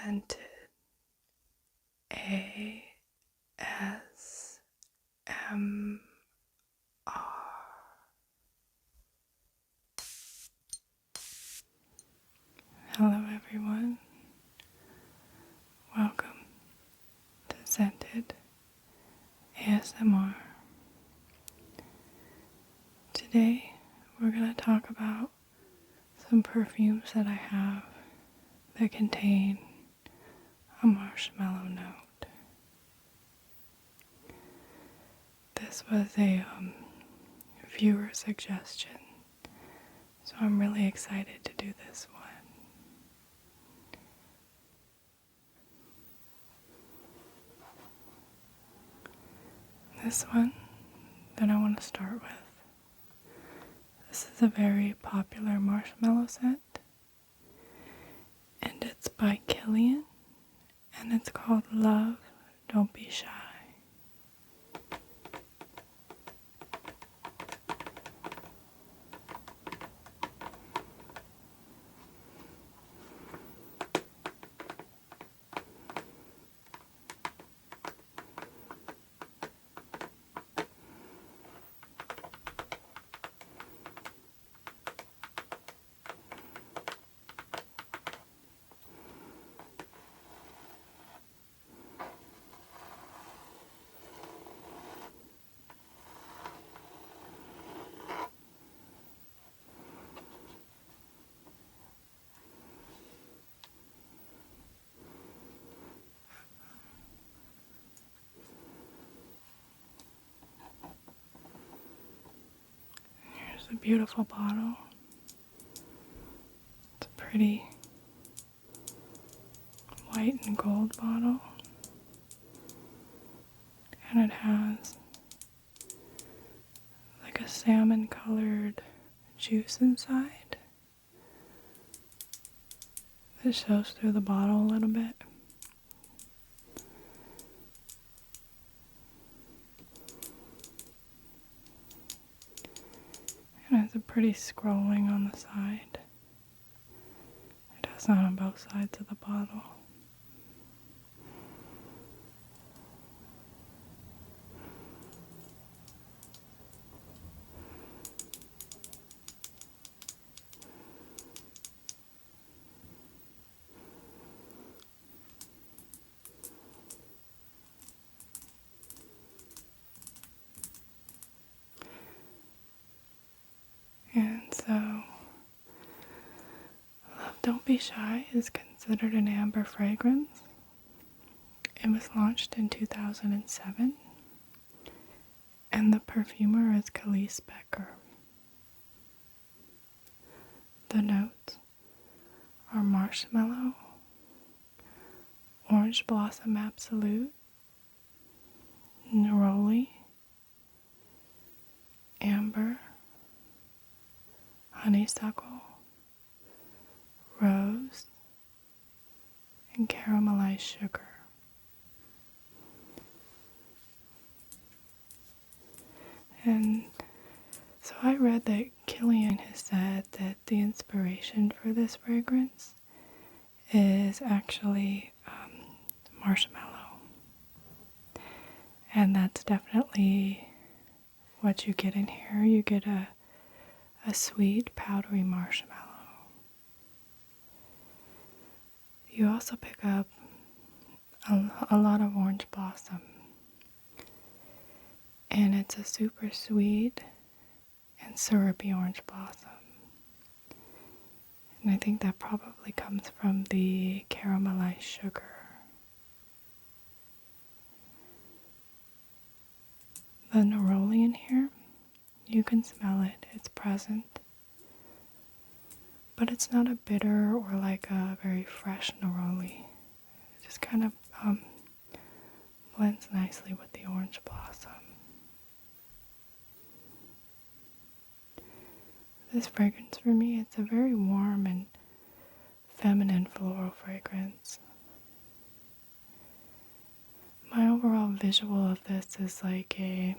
Scented ASMR. Hello everyone, welcome to Scented ASMR. Today we're going to talk about some perfumes that I have that contain a marshmallow note. This was a viewer suggestion, so I'm really excited to do this one. This one that I want to start with. This is a very popular marshmallow scent, and it's by Kilian, and it's called Love, Don't Be Shy. Here's a beautiful bottle. It's a pretty white and gold bottle, and it has like a salmon colored juice inside that shows through the bottle a little bit. And it has a pretty scrolling on the side. It has that on both sides of the bottle. And so, Love Don't Be Shy is considered an amber fragrance. It was launched in 2007, and the perfumer is Kilian. The notes are marshmallow, orange blossom absolute, neroli, amber, honeysuckle, rose, and caramelized sugar. And so I read that Kilian has said that the inspiration for this fragrance is actually marshmallow. And that's definitely what you get in here. You get a sweet, powdery marshmallow. You also pick up a lot of orange blossom. And it's a super sweet and syrupy orange blossom. And I think that probably comes from the caramelized sugar. The neroli in here, you can smell it, it's present. But it's not a bitter or like a very fresh neroli. It just kind of blends nicely with the orange blossom. This fragrance for me, it's a very warm and feminine floral fragrance. My overall visual of this is like a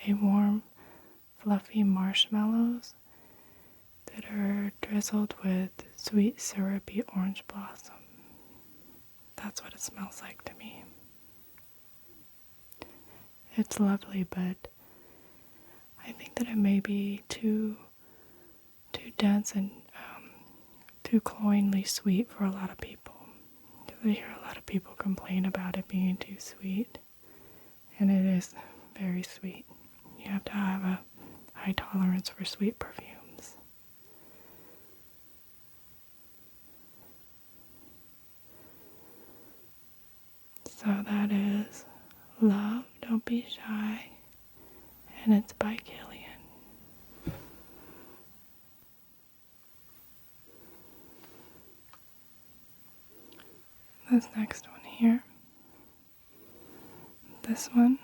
warm, fluffy marshmallows that are drizzled with sweet, syrupy orange blossom. that's what it smells like to me. It's lovely, but I think that it may be too dense and too cloyingly sweet for a lot of people. I hear a lot of people complain about it being too sweet, and it is very sweet. You have to have a high tolerance for sweet perfumes. So that is Love, Don't Be Shy, and it's by Kilian. This next one here, this one,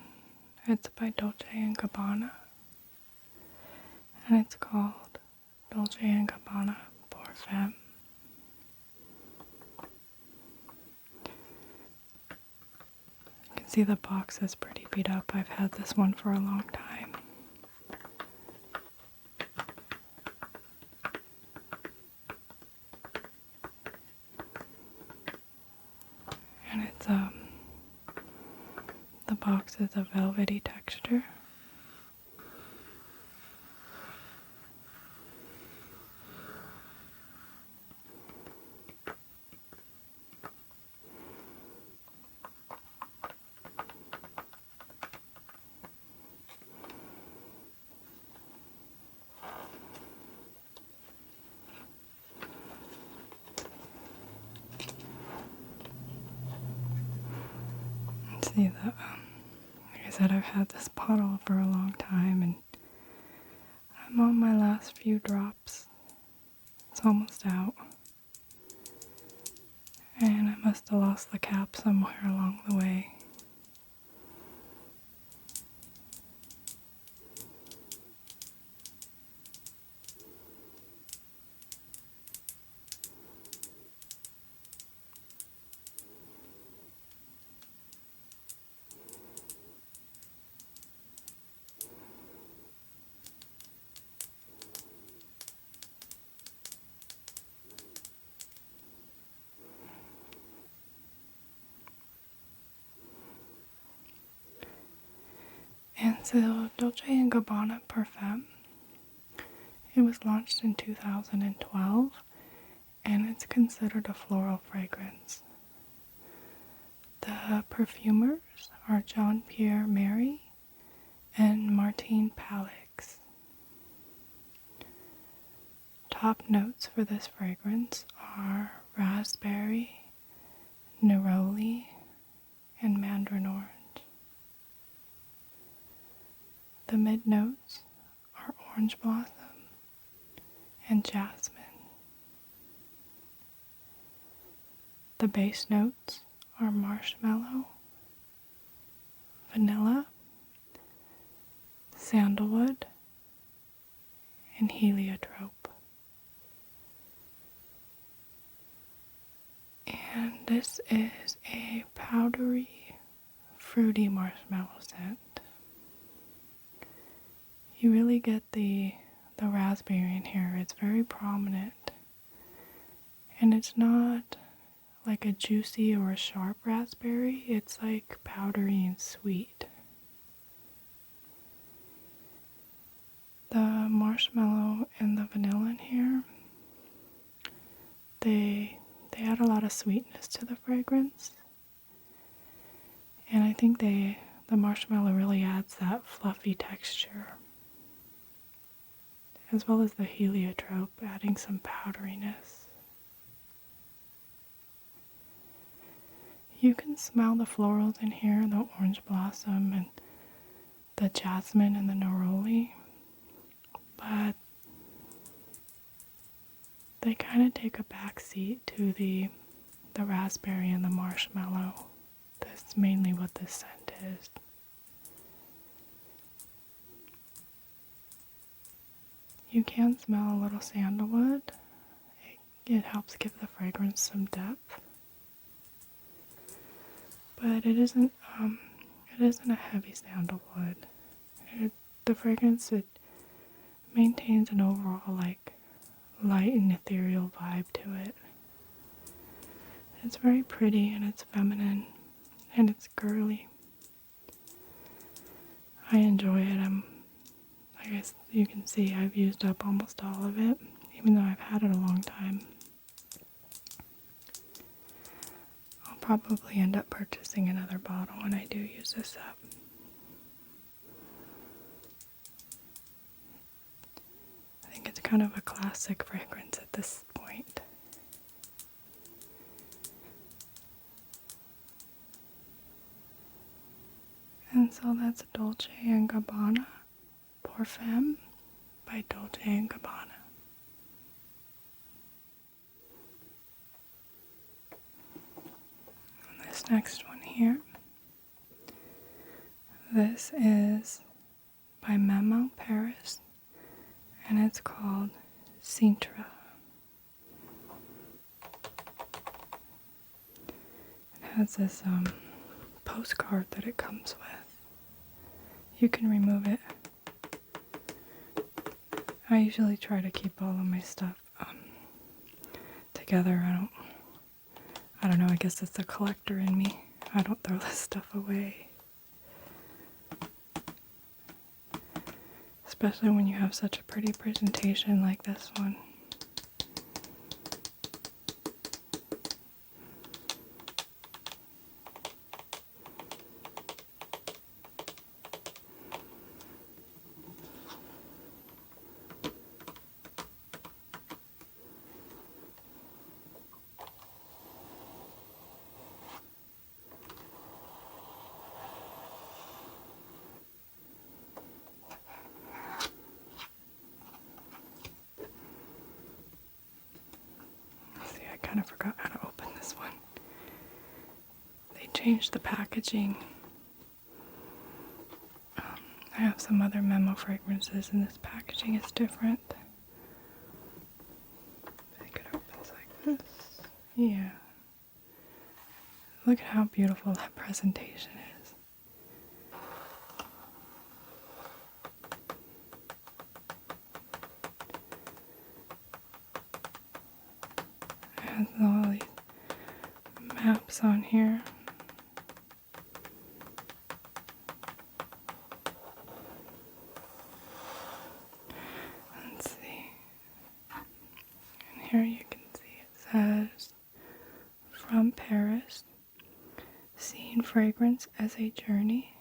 it's by Dolce & Gabbana, and it's called Dolce & Gabbana pour Femme. You can see the box is pretty beat up. I've had this one for a long time. And it's the box is a velvety texture. See the like I said, I've had this bottle for a long time, and I'm on my last few drops. It's almost out, and I must have lost the cap somewhere along the way. And so Dolce & Gabbana Perfume, it was launched in 2012, and it's considered a floral fragrance. The perfumers are Jean-Pierre Mary and Martine Palix. Top notes for this fragrance are raspberry, neroli, and mandarin orange. The mid notes are orange blossom and jasmine. The base notes are marshmallow, vanilla, sandalwood, and heliotrope. And this is a powdery, fruity marshmallow scent. You really get the raspberry in here. It's very prominent. And it's not like a juicy or a sharp raspberry. It's like powdery and sweet. The marshmallow and the vanilla in here, they add a lot of sweetness to the fragrance. And I think the marshmallow really adds that fluffy texture, as well as the heliotrope adding some powderiness. You can smell the florals in here, the orange blossom and the jasmine and the neroli, but they kind of take a back seat to the raspberry and the marshmallow. That's mainly what this scent is. You can smell a little sandalwood. It helps give the fragrance some depth. But it isn't a heavy sandalwood. The fragrance, it maintains an overall like light and ethereal vibe to it. It's very pretty and it's feminine and it's girly. I enjoy it. I guess you can see I've used up almost all of it, even though I've had it a long time. I'll probably end up purchasing another bottle when I do use this up. I think it's kind of a classic fragrance at this point. And so that's Dolce & Gabbana Femme by Dolce & Gabbana. And this next one here, this is by Memo Paris, and it's called Sintra. It has this postcard that it comes with. You can remove it. I usually try to keep all of my stuff together. I don't know, I guess it's the collector in me. I don't throw this stuff away. Especially when you have such a pretty presentation like this one. I kind of forgot how to open this one. They changed the packaging. I have some other Memo fragrances and this packaging is different. I think it opens like this. Yeah. Look at how beautiful that presentation is. It has all these maps on here. Let's see. And here you can see it says, from Paris, seeing fragrance as a journey,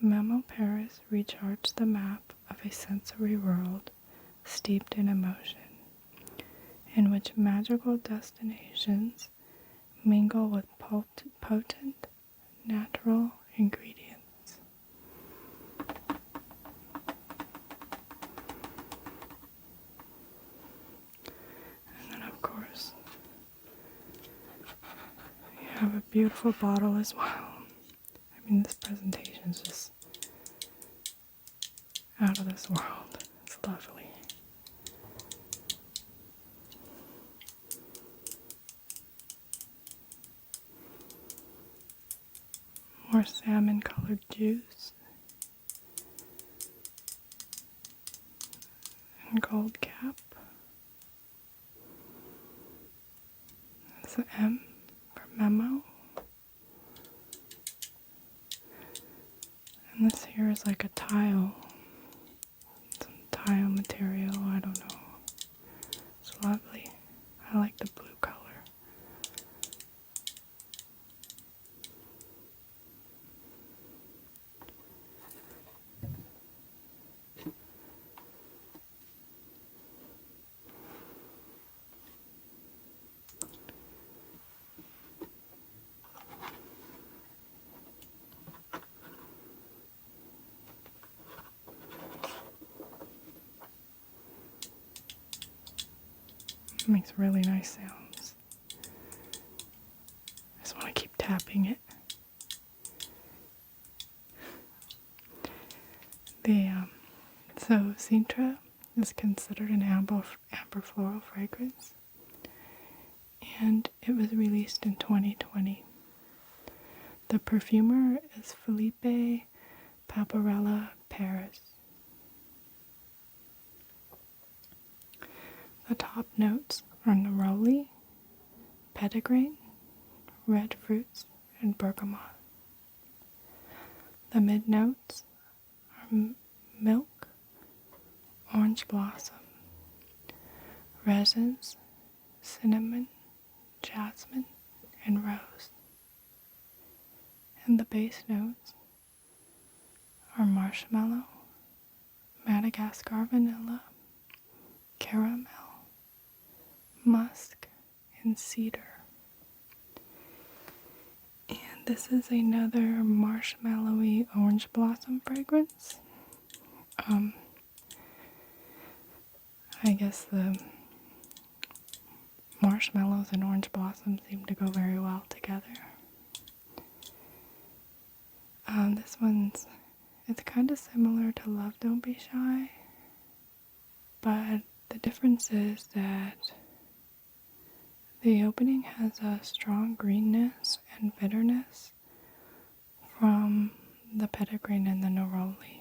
Memo Paris recharged the map of a sensory world steeped in emotion, in which magical destinations mingle with potent natural ingredients. And then of course, you have a beautiful bottle as well. I mean, this presentation is just out of this world. It's lovely. More salmon colored juice and gold cap. That's an M for Memo. And this here is like a tile. Some tile material, I don't know. It's lovely. I like the blue color. It makes really nice sounds. I just want to keep tapping it. So Sintra is considered an amber floral fragrance, and it was released in 2020. The perfumer is Philippe Paparella Paris. The top notes are neroli, petitgrain, red fruits, and bergamot. The mid notes are milk, orange blossom, resins, cinnamon, jasmine, and rose. And the base notes are marshmallow, Madagascar vanilla, caramel, musk, and cedar. And this is another marshmallowy orange blossom fragrance. I guess the marshmallows and orange blossom seem to go very well together. This one's, it's kind of similar to Love Don't Be Shy, but the difference is that the opening has a strong greenness and bitterness from the petitgrain and the neroli.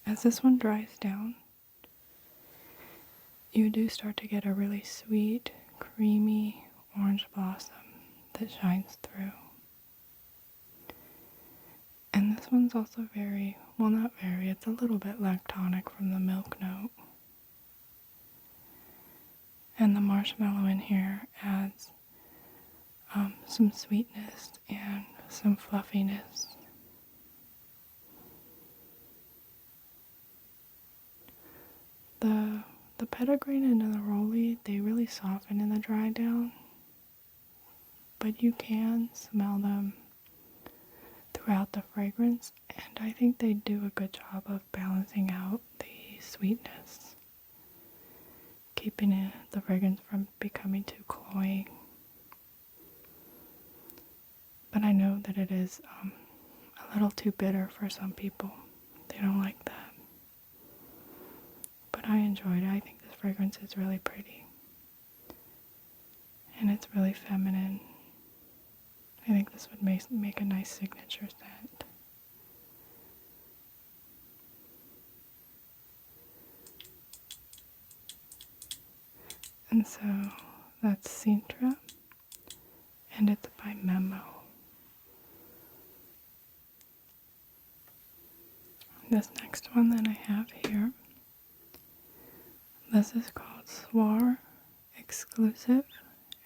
As this one dries down, you do start to get a really sweet, creamy orange blossom that shines through. And this one's also very, well, not very, it's a little bit lactonic from the milk note. And the marshmallow in here adds some sweetness and some fluffiness. The petitgrain and the neroli, they really soften in the dry down, but you can smell them throughout the fragrance, and I think they do a good job of balancing out the sweetness, keeping the fragrance from becoming too cloying. But I know that it is a little too bitter for some people. They don't like that. But I enjoyed it. I think this fragrance is really pretty. And it's really feminine. I think this would make a nice signature scent. And so that's Sintra, and it's by Memo. This next one that I have here, this is called Soir, Exclusive,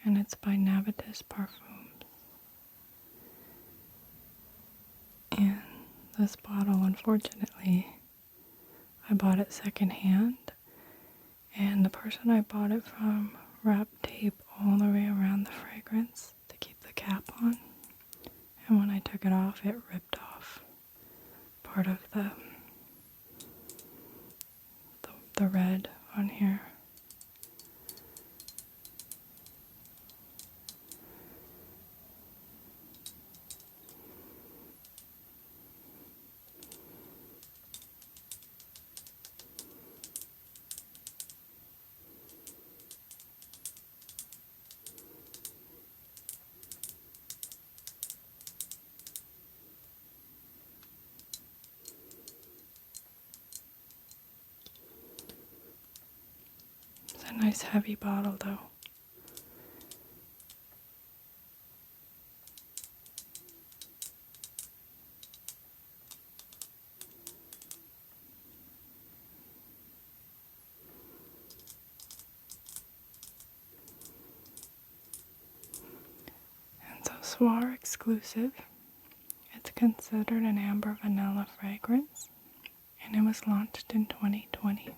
and it's by Navitus Perfumes. And this bottle, unfortunately, I bought it secondhand, and the person I bought it from wrapped tape all the way around the fragrance to keep the cap on, and when I took it off, it ripped off part of the red on here. It's a nice heavy bottle though. And so Soir Exclusive, it's considered an amber vanilla fragrance, and it was launched in 2020.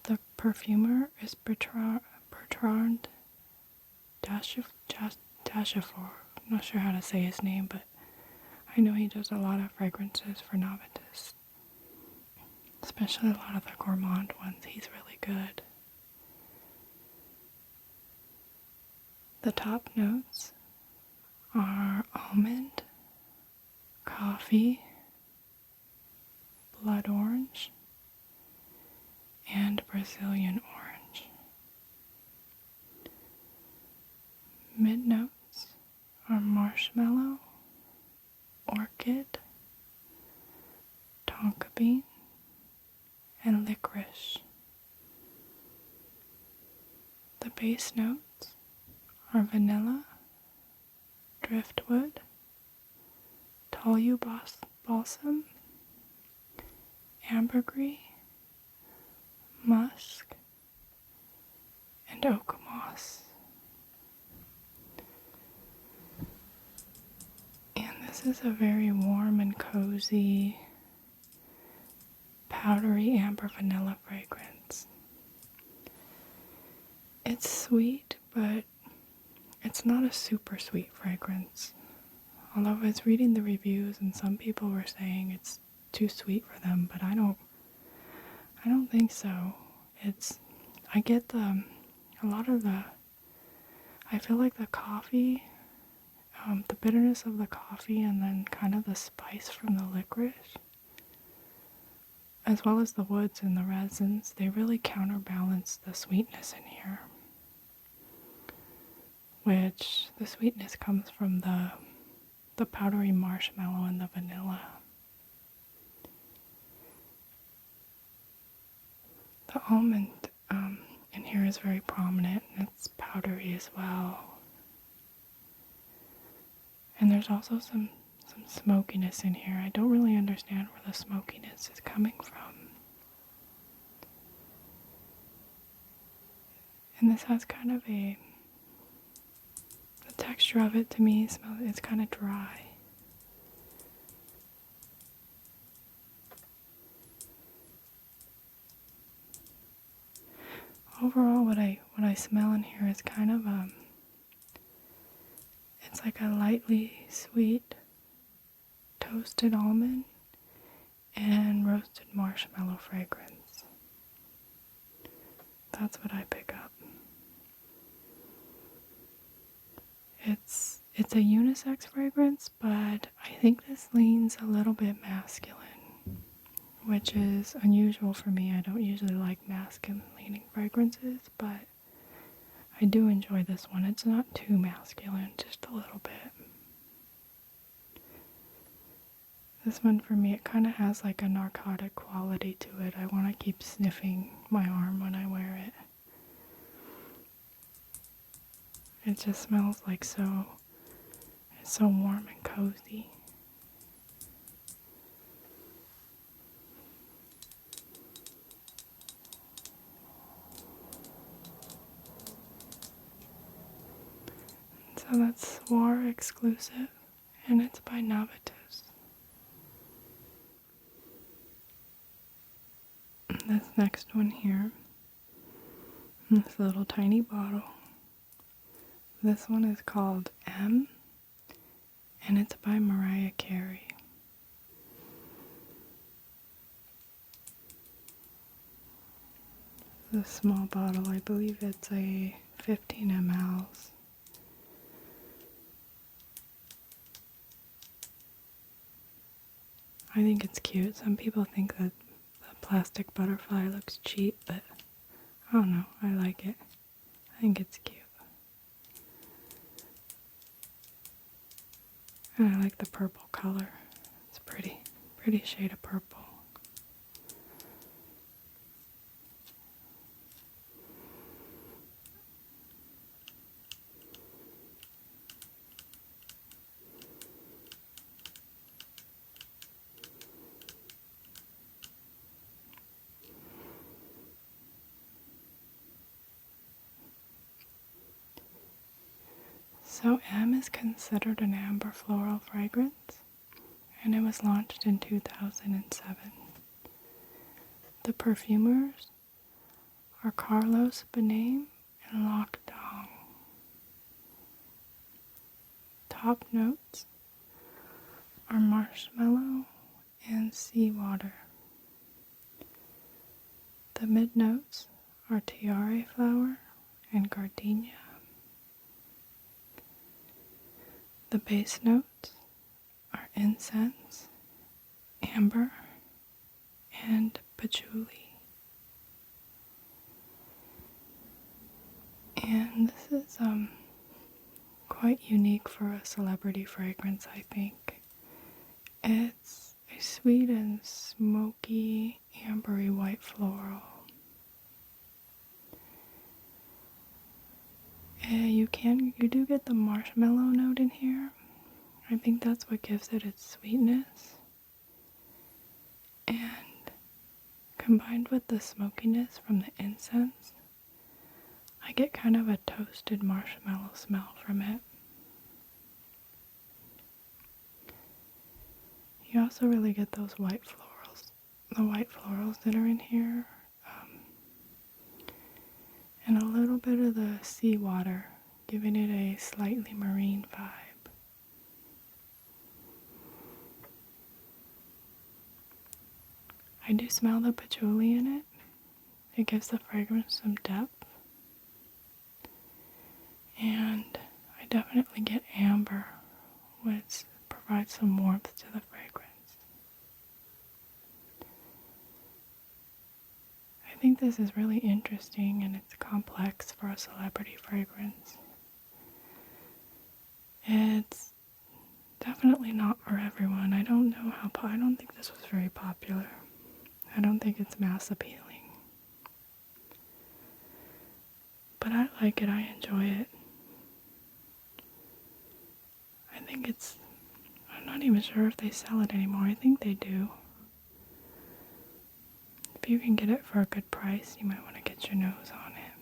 The perfumer is Bertrand Dachifor. I'm not sure how to say his name, but I know he does a lot of fragrances for Navitus, especially a lot of the gourmand ones. He's really good. The top notes are almond, coffee, blood orange, and Brazilian orange. Mid notes are marshmallow, orchid, tonka bean, and licorice. base notes are vanilla, driftwood, tolu balsam, ambergris, musk, and oak moss. And this is a very warm and cozy, powdery amber vanilla fragrance. It's sweet, but it's not a super sweet fragrance. Although I was reading the reviews and some people were saying it's too sweet for them, but I don't think so. I get I feel like the coffee, the bitterness of the coffee and then kind of the spice from the licorice, as well as the woods and the resins, they really counterbalance the sweetness in here. Which, the sweetness comes from the powdery marshmallow and the vanilla. The almond in here is very prominent, and it's powdery as well. And there's also some smokiness in here. I don't really understand where the smokiness is coming from. And this has kind of the texture of it to me, it's kind of dry. Overall, what I smell in here is kind of it's like a lightly sweet toasted almond and roasted marshmallow fragrance. That's what I pick up. It's a unisex fragrance, but I think this leans a little bit masculine, which is unusual for me. I don't usually like masculine leaning fragrances, but I do enjoy this one. It's not too masculine, just a little bit. This one for me, it kind of has like a narcotic quality to it. I want to keep sniffing my arm when I wear it. It just smells like it's so warm and cozy. So that's Soir Exclusif, and it's by Navitus. This next one here, this little tiny bottle. This one is called Femme, and it's by Mariah Carey. This small bottle, I believe it's a 15 mLs. I think it's cute. Some people think that the plastic butterfly looks cheap, but I don't know. I like it. I think it's cute. And I like the purple color. It's pretty shade of purple. So Femme is considered an amber floral fragrance, and it was launched in 2007. The perfumers are Carlos Benaim and Loc Dong. Top notes are marshmallow and seawater. The mid notes are tiare flower and gardenia. The base notes are incense, amber, and patchouli. And this is quite unique for a celebrity fragrance, I think. It's a sweet and smoky, ambery white floral. you do get the marshmallow note in here. I think that's what gives it its sweetness. And combined with the smokiness from the incense, I get kind of a toasted marshmallow smell from it. You also really get those white florals, the white florals that are in here, and a little bit of the seawater, giving it a slightly marine vibe. I do smell the patchouli in it. It gives the fragrance some depth. And I definitely get amber, which provides some warmth to the fragrance. I think this is really interesting and it's complex for a celebrity fragrance. It's definitely not for everyone. I don't think this was very popular. I don't think it's mass appealing. But I like it, I enjoy it. I'm not even sure if they sell it anymore. I think they do. If you can get it for a good price, you might want to get your nose on it.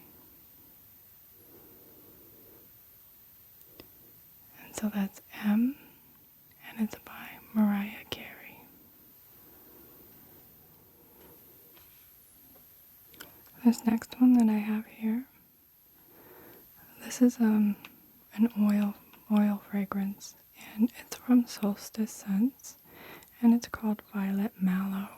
And so that's M, and it's by Mariah Carey. This next one that I have here, this is an oil fragrance, and it's from Solstice Scents, and it's called Violet Mallow.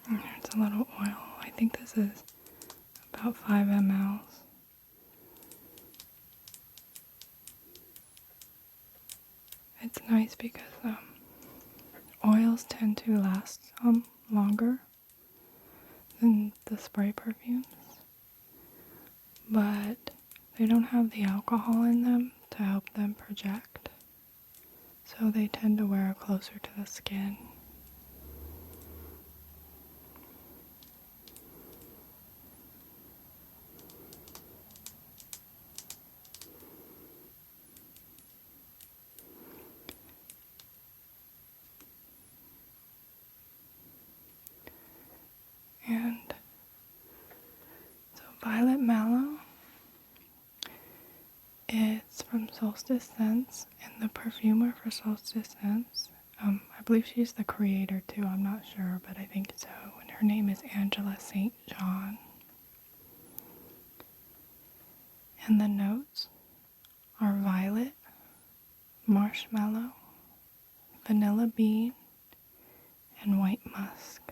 There's a little oil. I think this is about 5 mLs. It's nice because oils tend to last longer than the spray perfumes, but they don't have the alcohol in them to help them project, so they tend to wear closer to the skin. And so Violet Mallow, it's from Solstice Scents, and the perfumer for Solstice Scents, I believe she's the creator too, I'm not sure, but I think so, and her name is Angela St. John. And the notes are violet, marshmallow, vanilla bean, and white musk.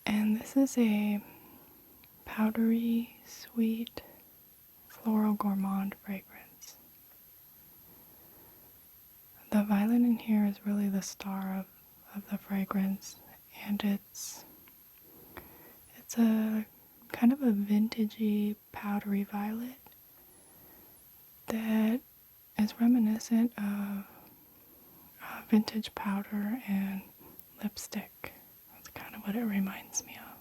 And this is a powdery, sweet, floral gourmand fragrance. The violet in here is really the star of the fragrance, and it's a kind of a vintagey, powdery violet that is reminiscent of vintage powder and lipstick. That's kind of what it reminds me of.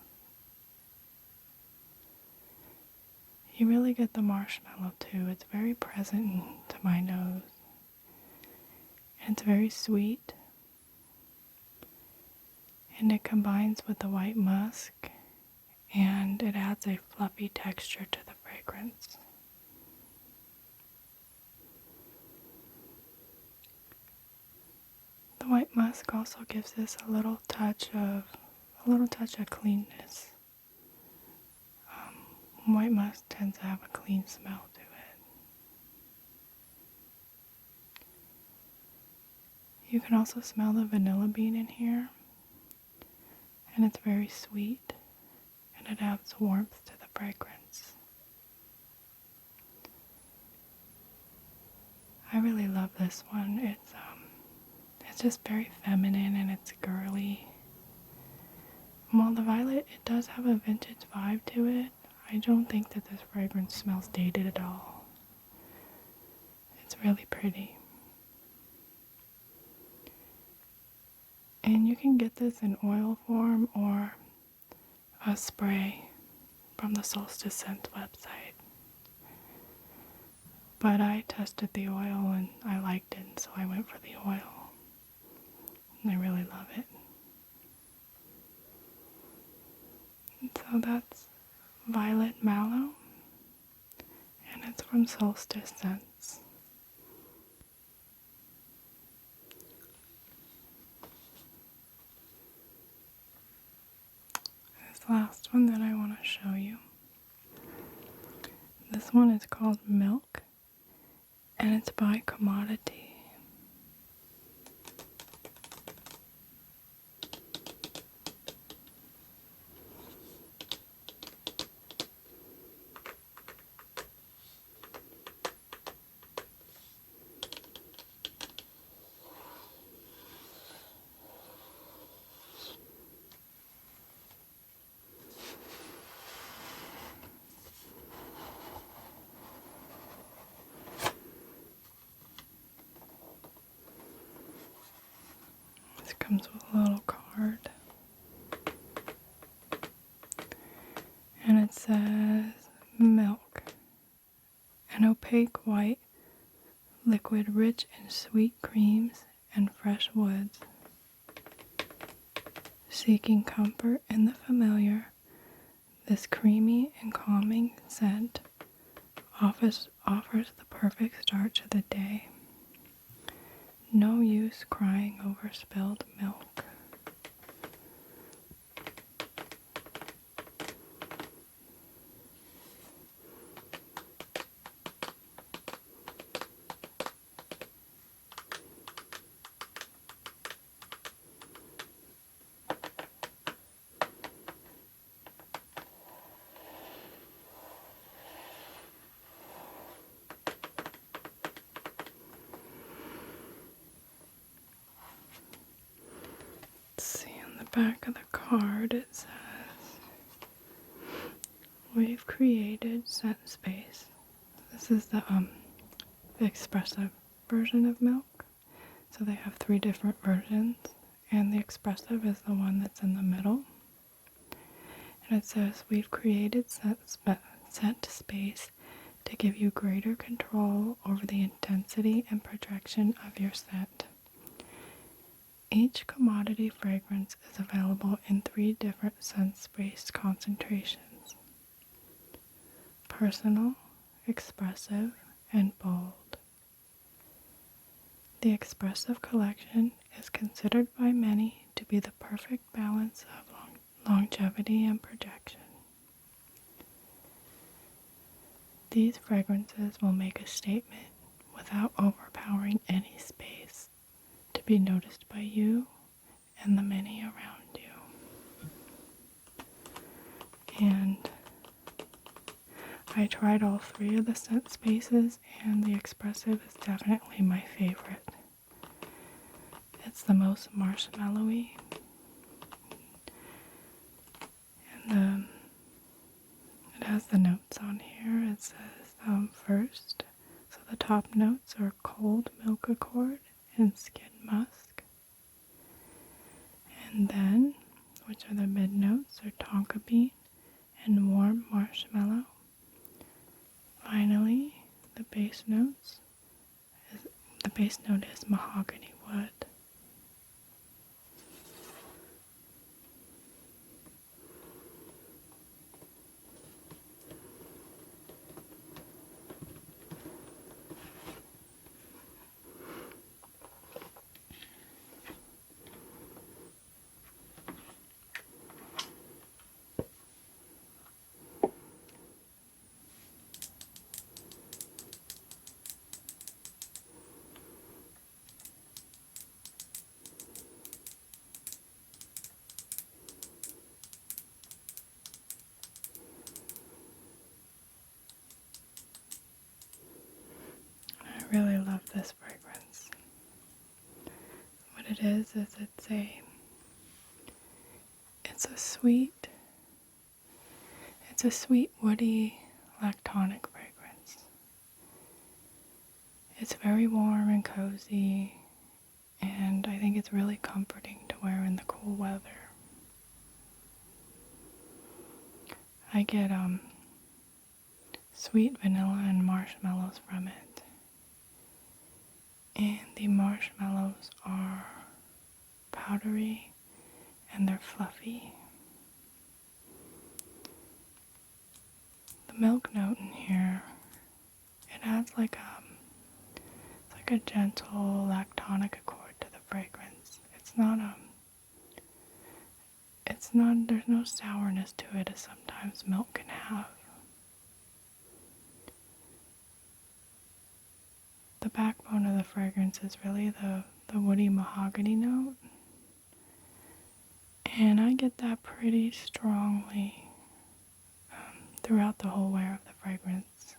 You really get the marshmallow too. It's very present to my nose. And it's very sweet. And it combines with the white musk, and it adds a fluffy texture to the fragrance. The white musk also gives this a little touch of cleanness, White musk tends to have a clean smell to it. You can also smell the vanilla bean in here, and it's very sweet, and it adds warmth to the fragrance. I really love this one. It's just very feminine and it's girly. While the violet, it does have a vintage vibe to it, I don't think that this fragrance smells dated at all. It's really pretty. And you can get this in oil form or a spray from the Solstice Scents website. But I tested the oil and I liked it, so I went for the oil. And I really love it. And so that's Violet Mallow, and it's from Solstice Scents. This last one that I want to show you. This one is called Milk, and it's by Commodity. This comes with a little card. And it says, Milk, an opaque white liquid rich in sweet creams and fresh woods. Seeking comfort in the familiar, this creamy and calming scent offers the perfect start to the day. No use crying over spilled milk. See on the back of the card it says, we've created scent space. This is the expressive version of Milk. So they have 3 different versions, and the expressive is the one that's in the middle. And it says, we've created scent space to give you greater control over the intensity and projection of your scent. Each commodity fragrance is available in 3 different scent space concentrations: personal, expressive, and bold. The expressive collection is considered by many to be the perfect balance of longevity and projection. These fragrances will make a statement without overpowering any space to be noticed by you and the many around you. And I tried all 3 of the scent spaces, and the expressive is definitely my favorite. It's the most marshmallowy, and it has the notes on here. It says first, so the top notes are cold milk accord and skin musk. And then, which are the mid notes, are tonka bean and warm marshmallow. Finally, the base note is mahogany wood. really love this fragrance. What it is it's a sweet woody lactonic fragrance. It's very warm and cozy, and I think it's really comforting to wear in the cool weather. I get sweet vanilla and marshmallows from it, and the marshmallows are powdery and they're fluffy. The milk note in here, it adds like a gentle lactonic accord to the fragrance. There's no sourness to it as sometimes milk can have. The backbone of the fragrance is really the woody mahogany note. And I get that pretty strongly throughout the whole wear of the fragrance.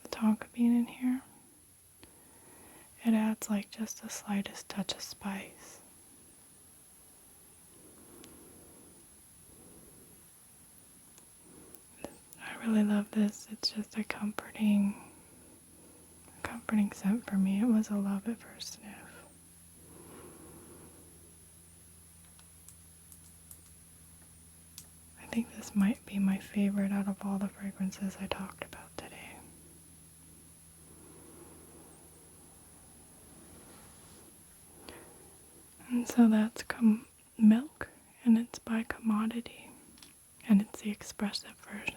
The tonka bean in here, it adds like just the slightest touch of spice. I really love this. It's just a comforting scent for me. It was a love at first sniff. I think this might be my favorite out of all the fragrances I talked about today. And so that's Milk, and it's by Commodity, and it's the Expressive version.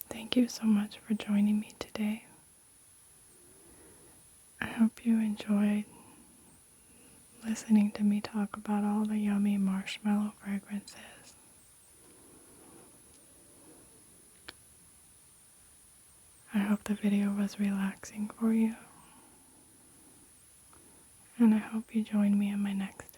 Thank you so much for joining me today. I hope you enjoyed listening to me talk about all the yummy marshmallow fragrances. I hope the video was relaxing for you. And I hope you join me in my next